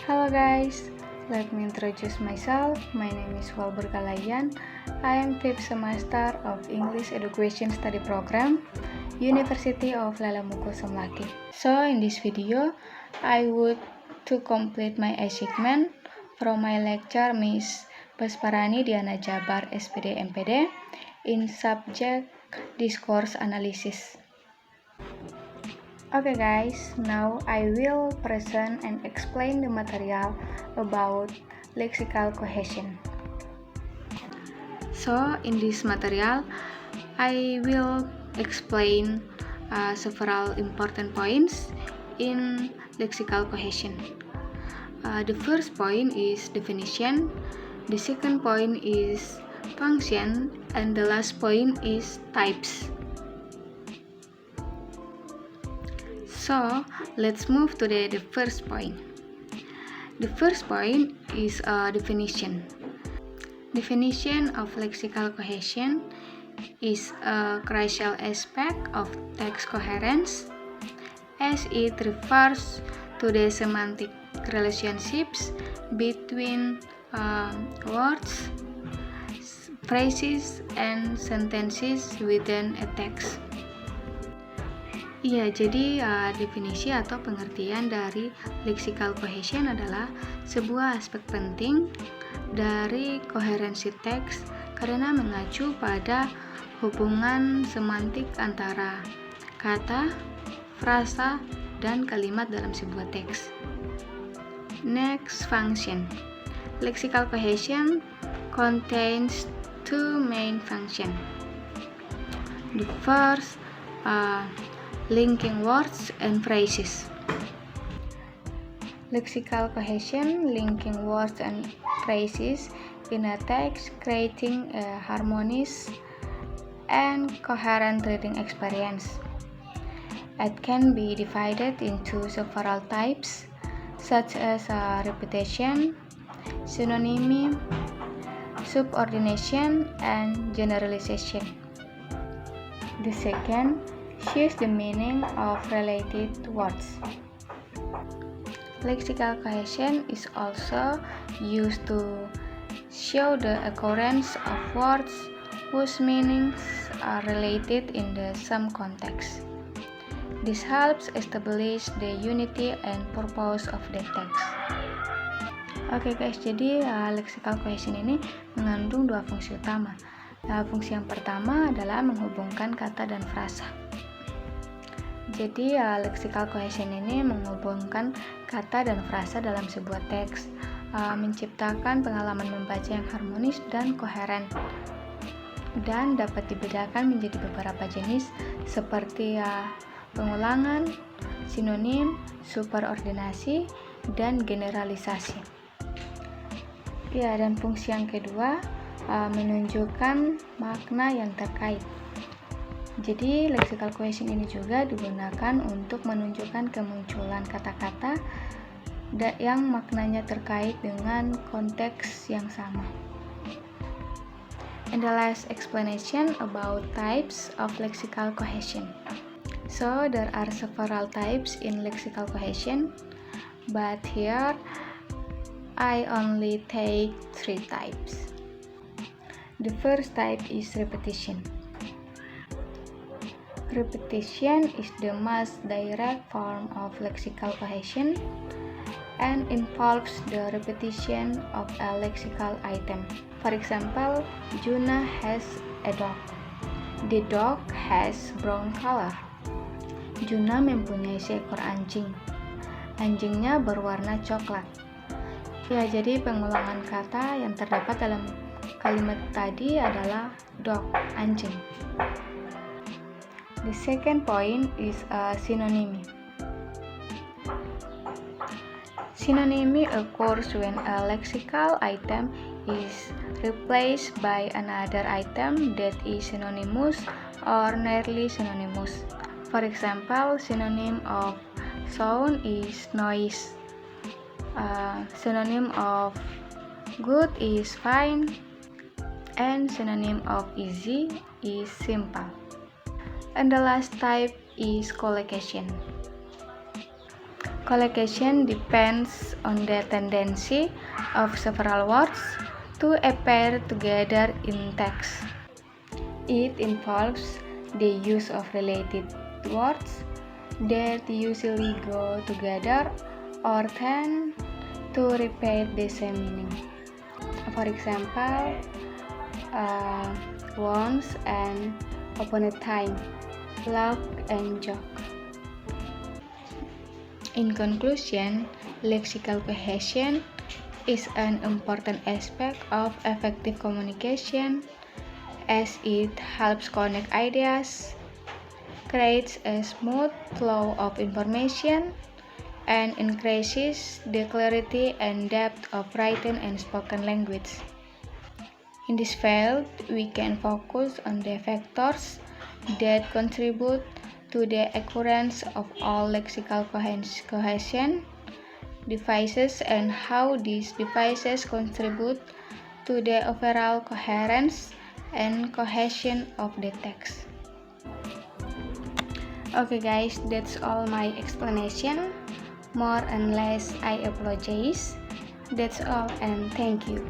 Hello guys, let me introduce myself. My name is Walbur Kalayan. I am 5th semester of English Education Study Program, University of Lalamuko Somlaki. So in this video, I would to complete my achievement from my lecture Miss Besparani Diana Jabar SPD MPD in subject discourse analysis. Okay guys, now I will present and explain the material about lexical cohesion. So in this material, I will explain several important points in lexical cohesion. The first point is definition, the second point is function, and the last point is types. So, let's move to the first point. The first point is a definition. Definition of lexical cohesion is a crucial aspect of text coherence as it refers to the semantic relationships between words, phrases, and sentences within a text. Iya, jadi definisi atau pengertian dari lexical cohesion adalah sebuah aspek penting dari koherensi teks karena mengacu pada hubungan semantik antara kata, frasa, dan kalimat dalam sebuah teks. Next, function. Lexical cohesion contains two main functions. The first, linking words and phrases. Lexical cohesion linking words and phrases in a text, creating a harmonious and coherent reading experience. It can be divided into several types, such as repetition, synonymy, subordination, and generalization. The second, choose the meaning of related words. Lexical cohesion is also used to show the occurrence of words whose meanings are related in the same context. This helps establish the unity and purpose of the text. Oke guys, jadi lexical cohesion ini mengandung dua fungsi utama. Fungsi yang pertama adalah menghubungkan kata dan frasa. Jadi lexical cohesion ini menghubungkan kata dan frasa dalam sebuah teks, menciptakan pengalaman membaca yang harmonis dan koheren, dan dapat dibedakan menjadi beberapa jenis seperti pengulangan, sinonim, superordinasi, dan generalisasi. Ya, dan fungsi yang kedua menunjukkan makna yang terkait. Jadi, lexical cohesion ini juga digunakan untuk menunjukkan kemunculan kata-kata yang maknanya terkait dengan konteks yang sama. And the last explanation about types of lexical cohesion. So, there are several types in lexical cohesion, but here I only take 3 types. The first type is repetition. Repetition is the most direct form of lexical cohesion and involves the repetition of a lexical item. For example, Juna has a dog. The dog has brown color. Juna mempunyai seekor anjing. Anjingnya berwarna coklat. Ya, jadi pengulangan kata yang terdapat dalam kalimat tadi adalah dog, anjing. The second point is synonymy. Synonymy occurs when a lexical item is replaced by another item that is synonymous or nearly synonymous. For example, synonym of sound is noise. Synonym of good is fine, and synonym of easy is simple. And the last type is collocation. Collocation depends on the tendency of several words to appear together in text. It involves the use of related words that usually go together or tend to repeat the same meaning. For example, once and upon a time, laugh and joke. In conclusion, lexical cohesion is an important aspect of effective communication as it helps connect ideas, creates a smooth flow of information, and increases the clarity and depth of written and spoken language. In this field, we can focus on the factors that contribute to the occurrence of all lexical cohesion devices and how these devices contribute to the overall coherence and cohesion of the text. Okay guys, that's all my explanation. More and less I apologize. That's all and thank you.